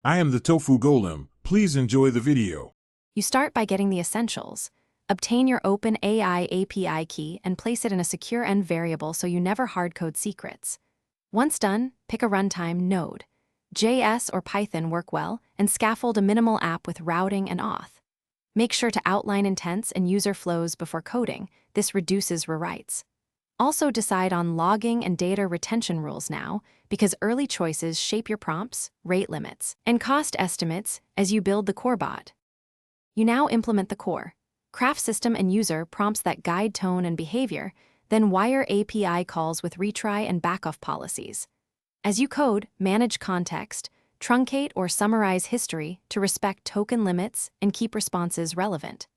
I am the Tofu Golem. Please enjoy the video. You start by getting the essentials. Obtain your OpenAI API key and place it in a secure env variable so you never hardcode secrets. Once done, pick a runtime node. JS or Python work well, and scaffold a minimal app with routing and auth. Make sure to outline intents and user flows before coding. This reduces rewrites. Also decide on logging and data retention rules now, because early choices shape your prompts, rate limits, and cost estimates as you build the core bot. You now implement the core. Craft system and user prompts that guide tone and behavior, then wire API calls with retry and backoff policies. As you code, manage context, truncate or summarize history to respect token limits and keep responses relevant.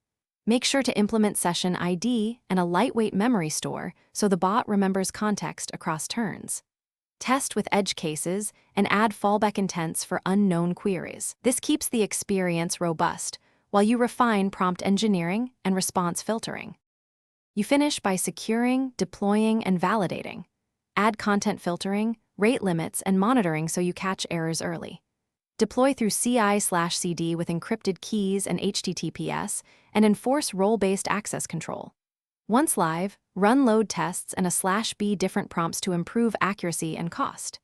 Make sure to implement session ID and a lightweight memory store so the bot remembers context across turns. Test with edge cases and add fallback intents for unknown queries. This keeps the experience robust, while you refine prompt engineering and response filtering. You finish by securing, deploying, and validating. Add content filtering, rate limits, and monitoring so you catch errors early. Deploy through CI/CD with encrypted keys and HTTPS, and enforce role-based access control. Once live, run load tests and a /b different prompts to improve accuracy and cost.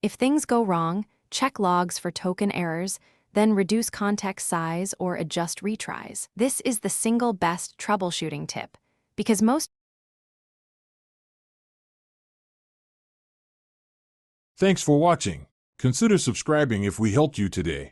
If things go wrong, check logs for token errors, then reduce context size or adjust retries. This is the single best troubleshooting tip, because most Thanks for watching. Consider subscribing if we helped you today.